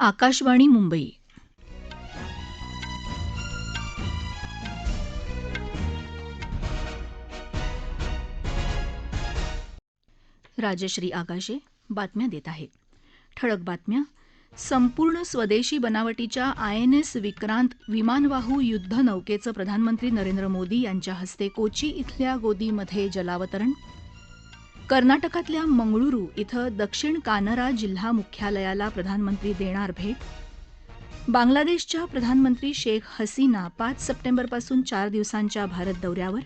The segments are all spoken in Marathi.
आकाशवाणी मुंबई. राजश्री आगाशे बातम्या देत आहे. ठळक बातम्या. संपूर्ण स्वदेशी बनावटीच्या आयएनएस विक्रांत विमानवाहू युद्धनौकेचं प्रधानमंत्री नरेंद्र मोदी यांच्या हस्ते कोची इथल्या गोदीमध्ये जलावतरण. कर्नाटकातल्या मंगळुरू इथं दक्षिण कानरा जिल्हा मुख्यालयाला प्रधानमंत्री देणार भेट. बांगलादेशच्या प्रधानमंत्री शेख हसीना 5 सप्टेंबरपासून 4 दिवसांच्या भारत दौऱ्यावर.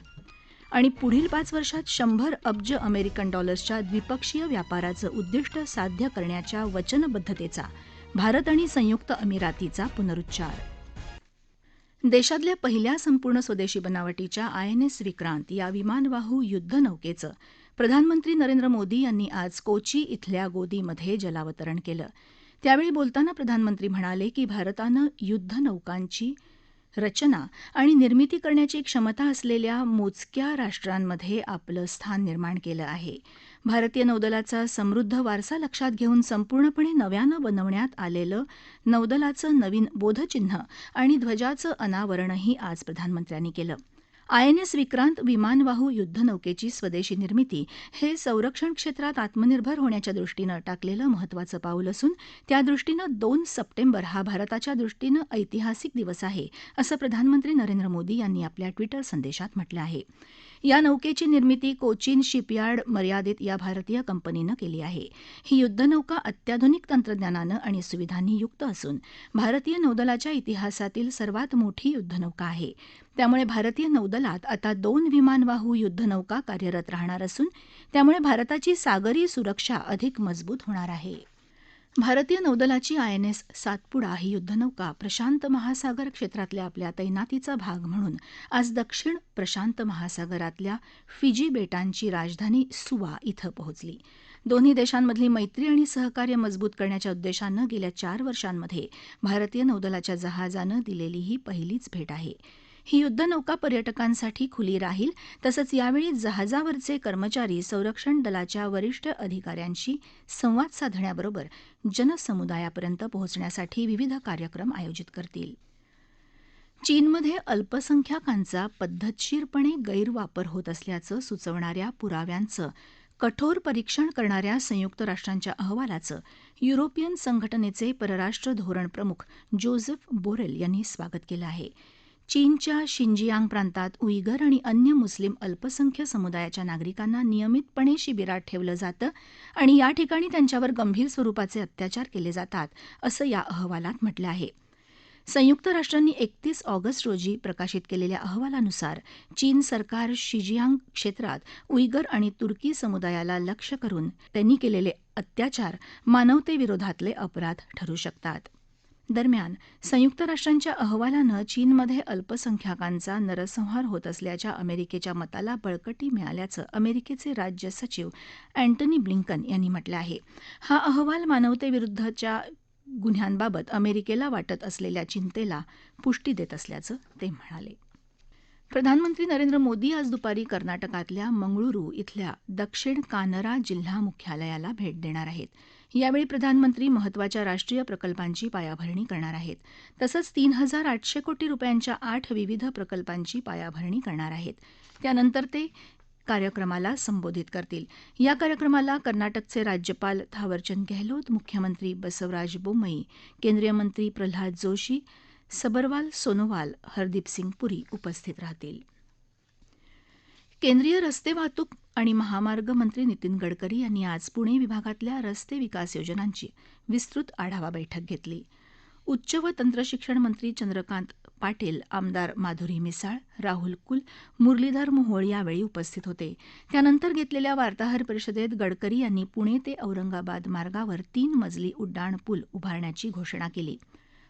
आणि पुढील 5 वर्षात 100 अब्ज अमेरिकन डॉलर्सच्या द्विपक्षीय व्यापाराचं उद्दिष्ट साध्य करण्याच्या वचनबद्धतेचा भारत आणि संयुक्त अमिरातीचा पुनरुच्चार. देशातल्या पहिल्या संपूर्ण स्वदेशी बनावटीच्या आयएनएस विक्रांत या विमानवाहू युद्धनौकेचं प्रधानमंत्री नरेंद्र मोदी यांनी आज कोची इथल्या गोदीमध्ये जलावतरण केलं. त्यावेळी बोलताना प्रधानमंत्री म्हणाले की भारतानं युद्धनौकांची रचना आणि निर्मिती करण्याची क्षमता असलेल्या मोजक्या राष्ट्रांमध्ये आपलं स्थान निर्माण केलं आहे. भारतीय नौदलाचा समृद्ध वारसा लक्षात घेऊन संपूर्णपणे नव्यानं बनवण्यात आलेलं नौदलाचं नवीन बोधचिन्ह आणि ध्वजाचं अनावरणही आज प्रधानमंत्र्यांनी केलं. आयएनएस विक्रांत विमानवाहू युद्धनौकेची स्वदेशी निर्मिती हे संरक्षण क्षेत्रात आत्मनिर्भर होण्याच्या दृष्टीनं टाकलेलं महत्त्वाचं पाऊल असून त्यादृष्टीनं 2 सप्टेंबर हा भारताच्या दृष्टीनं ऐतिहासिक दिवस आहे, असं प्रधानमंत्री नरेंद्र मोदी यांनी आपल्या ट्विटर संदेशात म्हटलं आहे. या नौकेची निर्मिती कोचीन शिपयार्ड मर्यादित या भारतीय कंपनीनं केली आहे. ही युद्धनौका अत्याधुनिक तंत्रज्ञानानं आणि सुविधांनी युक्त असून भारतीय नौदलाच्या इतिहासातील सर्वात मोठी युद्धनौका आहे. त्यामुळे भारतीय नौदलात आता 2 विमानवाहू युद्धनौका कार्यरत राहणार असून त्यामुळे भारताची सागरी सुरक्षा अधिक मजबूत होणार आहे. भारतीय नौदलाची आयएनएस सातपुडा ही युद्धनौका प्रशांत महासागर क्षेत्रातल्या आपल्या तैनातीचा भाग म्हणून आज दक्षिण प्रशांत महासागरातल्या फिजी बेटांची राजधानी सुवा इथं पोहोचली. दोन्ही देशांमधली मैत्री आणि सहकार्य मजबूत करण्याच्या उद्देशानं गेल्या 4 वर्षांमध्ये भारतीय नौदलाच्या जहाजानं दिलेली ही पहिलीच भेट आहे. ही युद्धनौका पर्यटकांसाठी खुली राहील. तसंच यावेळी जहाजावरचे कर्मचारी संरक्षण दलाच्या वरिष्ठ अधिकाऱ्यांशी संवाद साधण्याबरोबर जनसमुदायापर्यंत पोहोचण्यासाठी विविध कार्यक्रम आयोजित करतील. चीनमध्ये अल्पसंख्याकांचा पद्धतशीरपणे गैरवापर होत असल्याचं सुचवणाऱ्या पुराव्यांचं कठोर परीक्षण करणाऱ्या संयुक्त राष्ट्रांच्या अहवालाचं युरोपियन संघटनेचे परराष्ट्र धोरण प्रमुख जोझेफ बोरेल यांनी स्वागत केलं आहे. चीनच्या शिंजियांग प्रांतात उईगर आणि अन्य मुस्लिम अल्पसंख्य समुदायाच्या नागरिकांना नियमितपणे शिबिरात ठेवलं जातं आणि या ठिकाणी त्यांच्यावर गंभीर स्वरूपाचे अत्याचार केले जातात, असं या अहवालात म्हटलं आहे. संयुक्त राष्ट्रांनी 31 ऑगस्ट रोजी प्रकाशित केलेल्या अहवालानुसार चीन सरकार शिंजियांग क्षेत्रात उईगर आणि तुर्की समुदायाला लक्ष्य करून त्यांनी केलेले अत्याचार मानवतेविरोधातले अपराध ठरू शकतात. दरम्यान संयुक्त राष्ट्रांच्या अहवालानं चीनमध्ये अल्पसंख्याकांचा नरसंहार होत असल्याच्या अमेरिकेच्या मताला बळकटी मिळाल्याचं अमेरिकेचे राज्य सचिव अँटनी ब्लिंकन यांनी म्हटलं आहे. हा अहवाल मानवतेविरुद्धच्या गुन्ह्यांबाबत अमेरिकेला वाटत असलेल्या चिंतेला पुष्टी देत असल्याचं ते म्हणाले. प्रधानमंत्री नरेंद्र मोदी आज दुपारी कर्नाटकातल्या मंगळुरू इथल्या दक्षिण कानरा जिल्हा मुख्यालयाला भेट देणार आहेत. यावेळी प्रधानमंत्री महत्त्वाच्या राष्ट्रीय प्रकल्पांची पायाभरणी करणार आहेत. तसंच 3,800 कोटी रुपयांच्या 8 विविध प्रकल्पांची पायाभरणी करणार आहेत. त्यानंतर ते कार्यक्रमाला संबोधित करतील. या कार्यक्रमाला कर्नाटकचे राज्यपाल थावरचंद गेहलोत, मुख्यमंत्री बसवराज बोम्मई, केंद्रीय मंत्री प्रल्हाद जोशी, सबरवाल सोनोवाल, हरदीपसिंग पुरी उपस्थित राहतील. केंद्रीय रस्ते वाहतूक आणि महामार्ग मंत्री नितीन गडकरी यांनी आज पुणे विभागातल्या रस्ते विकास योजनांची विस्तृत आढावा बैठक घेतली. उच्च व तंत्रशिक्षण मंत्री चंद्रकांत पाटील, आमदार माधुरी मिसाळ, राहुल कुल, मुरलीधर मोहोळ यावेळी उपस्थित होते. त्यानंतर घेतलेल्या वार्ताहर परिषदेत गडकरी यांनी पुणे ते औरंगाबाद मार्गावर 3 मजली उड्डाण पूल उभारण्याची घोषणा केली.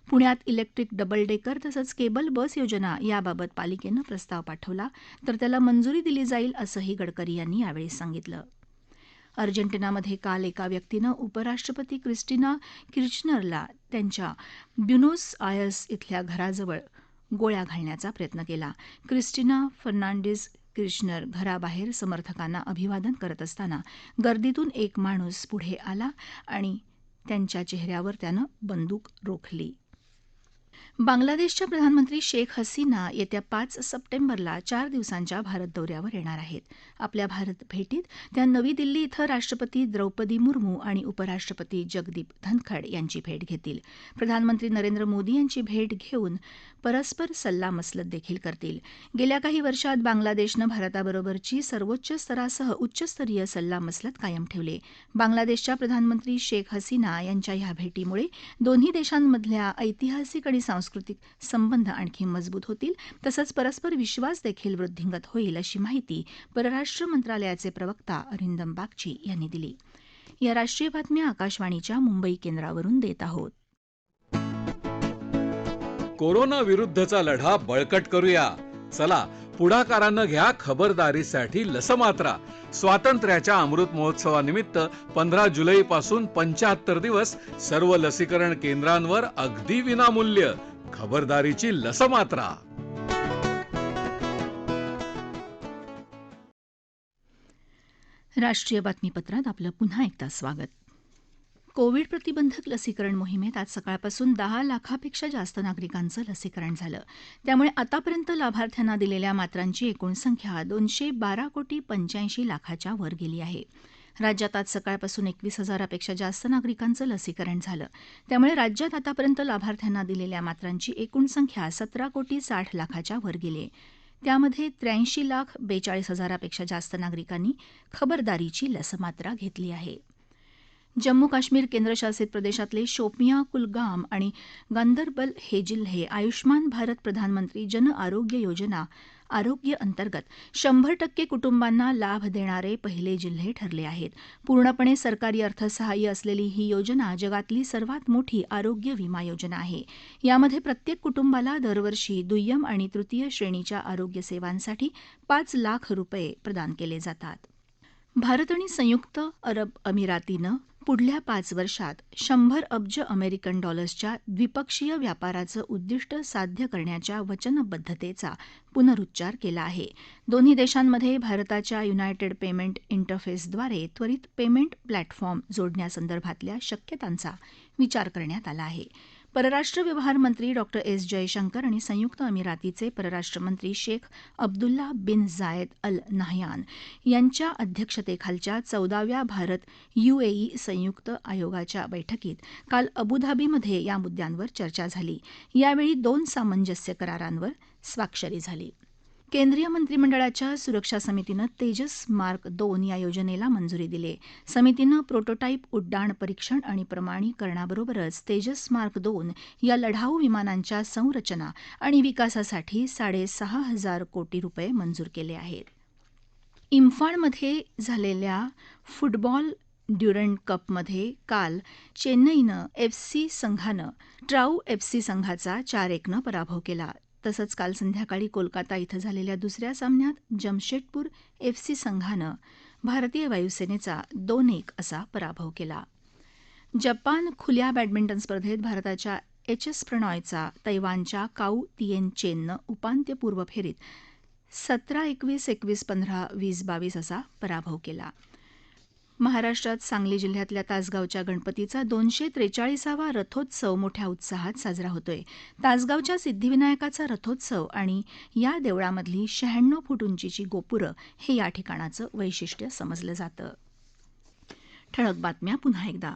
पुण्यात इलेक्ट्रिक डबल डेकर तसंच केबल बस योजना याबाबत पालिकेनं प्रस्ताव पाठवला तर त्याला मंजुरी दिली जाईल, असंही गडकरी यांनी यावेळी सांगितलं. अर्जेंटिनामध्ये काल एका व्यक्तीनं उपराष्ट्रपती क्रिस्टिना किर्चनरला त्यांच्या ब्युनोस आयर्स इथल्या घराजवळ गोळ्या घालण्याचा प्रयत्न केला. क्रिस्टिना फर्नांडिस किर्चनर घराबाहेर समर्थकांना अभिवादन करत असताना गर्दीतून एक माणूस पुढे आला आणि त्यांच्या चेहऱ्यावर त्यानं बंदूक रोखली. बांगलादेशच्या प्रधानमंत्री शेख हसीना येत्या 5 सप्टेंबरला 4 दिवसांच्या भारत दौऱ्यावर येणार आहेत. आपल्या भारत भेटीत त्या नवी दिल्ली इथं राष्ट्रपती द्रौपदी मुर्मू आणि उपराष्ट्रपती जगदीप धनखड यांची भेट घेतील. प्रधानमंत्री नरेंद्र मोदी यांची भेट घेऊन परस्पर सल्लामसलत देखील करतील. गेल्या काही वर्षात बांगलादेशनं भारताबरोबरची सर्वोच्च स्तरासह उच्चस्तरीय सल्लामसलत कायम ठेवली. बांगलादेशच्या प्रधानमंत्री शेख हसीना यांच्या ह्या भेटीमुळे दोन्ही देशांमधल्या ऐतिहासिक आणि सांस्कृतिक संबंध आणखी मजबूत होतील, तसंच परस्पर विश्वास देखील वृद्धिंगत होईल, अशी माहिती परराष्ट्र मंत्रालयाचे प्रवक्ता अरिंदम बागची यांनी दिली. या राष्ट्रीय बातम्या आकाशवाणीच्या मुंबई केंद्रावरून देत आहोत. कोरोना विरुद्धचा लढा बळकट करूया. चला, पुढाकारानं घ्या खबरदारीसाठी लसमात्रा. स्वातंत्र्याच्या अमृत महोत्सवानिमित्त 15 जुलैपासून 75 दिवस सर्व लसीकरण केंद्रांवर अगदी विनामूल्य खबरदारीची लसमात्रा. राष्ट्रीय बातमीपत्रात आपलं पुन्हा एकदा स्वागत. कोविड प्रतिबंधक लसीकरण मोहिमेत आज सकाळपासून 10 लाखापेक्षा जास्त नागरिकांचं लसीकरण झालं. त्यामुळे आतापर्यंत लाभार्थ्यांना दिलेल्या मात्रांची एकूण संख्या 212,85,00,000च्या वर गेली आहे. राज्यात आज सकाळपासून 21,000पेक्षा जास्त नागरिकांचं लसीकरण झालं. त्यामुळे राज्यात आतापर्यंत लाभार्थ्यांना दिलेल्या मात्रांची एकूण संख्या 17,60,00,000च्या वर गेली आहे. त्यामध्ये 83,42,000पेक्षा जास्त नागरिकांनी खबरदारीची लसमात्रा घेतली आहे. जम्मू काश्मीर केंद्रशासित प्रदेशातले शोपियां, कुलगाम आणि गांदरबल हे जिल्हे आयुष्मान भारत प्रधानमंत्री जन आरोग्य योजना आरोग्य अंतर्गत 100% कुटुंबांना लाभ देणारे पहिले जिल्हे ठरले आहेत. पूर्णपणे सरकारी अर्थसहाय्य असलेली ही योजना जगातली सर्वात मोठी आरोग्य विमा योजना आहे. यामध्ये प्रत्येक कुटुंबाला दरवर्षी दुय्यम आणि तृतीय श्रेणीच्या आरोग्य सेवांसाठी 5 लाख रुपये प्रदान केले जातात. भारत आणि संयुक्त अरब अमिरातीनं पुढल्या 5 वर्षात 100 अब्ज अमेरिकन डॉलर्सच्या द्विपक्षीय व्यापाराचं उद्दिष्ट साध्य करण्याच्या वचनबद्धतेचा पुनरुच्चार केला आहे. दोन्ही देशांमध्ये भारताच्या युनायटेड पेमेंट इंटरफेसद्वारे त्वरित पेमेंट प्लॅटफॉर्म जोडण्यासंदर्भातल्या शक्यतांचा विचार करण्यात आला आहे. परराष्ट्र व्यवहार मंत्री डॉ. एस. जयशंकर आणि संयुक्त अमिरातीचे परराष्ट्र मंत्री शेख अब्दुल्ला बिन झायद अल नाहयान यांच्या अध्यक्षतेखालच्या 14व्या भारत UAE संयुक्त आयोगाच्या बैठकीत काल अबुधाबीमध्ये या मुद्द्यांवर चर्चा झाली. यावेळी 2 सामंजस्य करारांवर स्वाक्षरी झाली. केंद्रीय मंत्रिमंडळाच्या सुरक्षा समितीनं तेजस मार्क 2 या योजनेला मंजुरी दिली. समितीनं प्रोटोटाईप उड्डाण परीक्षण आणि प्रमाणीकरणाबरोबरच तेजस मार्क 2 या लढाऊ विमानांच्या संरचना आणि विकासासाठी 6,500 कोटी रुपये मंजूर केले आहेत. इम्फाळमध्ये झालेल्या फुटबॉल ड्युरंड कपमध्ये काल चेन्नईनं FC संघानं ट्राऊ FC संघाचा 4-1नं पराभव केला. तसंच काल संध्याकाळी कोलकाता इथं झालेल्या दुसऱ्या सामन्यात जमशेदपूर FC संघानं भारतीय वायुसेनेचा 2-1 असा पराभव केला. जपान खुल्या बॅडमिंटन स्पर्धेत भारताच्या HS प्रणॉयचा तैवानच्या काऊ तिएन चेननं उपांत्यपूर्व फेरीत 17-21, 21-15, 20-22 असा पराभव केला. महाराष्ट्रात सांगली जिल्ह्यातल्या तासगावच्या गणपतीचा 243वा रथोत्सव मोठ्या उत्साहात साजरा होतोय. तासगावच्या सिद्धिविनायकाचा रथोत्सव आणि या देवळामधली 96 फूट उंचीची गोपुरं हे या ठिकाणाचं वैशिष्ट्य समजलं जातं. ठळक बातम्या पुन्हा एकदा.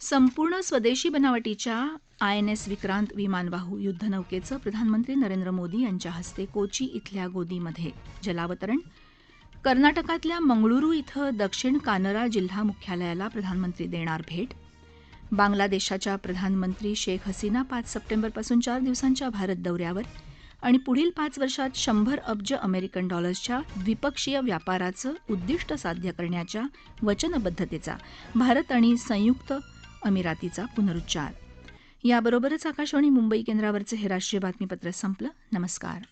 संपूर्ण स्वदेशी बनावटीच्या INS विक्रांत विमानवाहू युद्धनौकेचं प्रधानमंत्री नरेंद्र मोदी यांच्या हस्ते कोची इथल्या गोदीमध्ये जलावतरण. कर्नाटकातल्या मंगळुरू इथं दक्षिण कानरा जिल्हा मुख्यालयाला प्रधानमंत्री देणार भेट. बांगलादेशाच्या प्रधानमंत्री शेख हसीना 5 सप्टेंबरपासून 4 दिवसांच्या भारत दौऱ्यावर. आणि पुढील 5 वर्षात 100 अब्ज अमेरिकन डॉलर्सच्या द्विपक्षीय व्यापाराचं उद्दिष्ट साध्य करण्याच्या वचनबद्धतेचा भारत आणि संयुक्त अमिरातीचा पुनरुच्चार. याबरोबरच आकाशवाणी मुंबई केंद्रावरचं हे राष्ट्रीय बातमीपत्र संपलं. नमस्कार.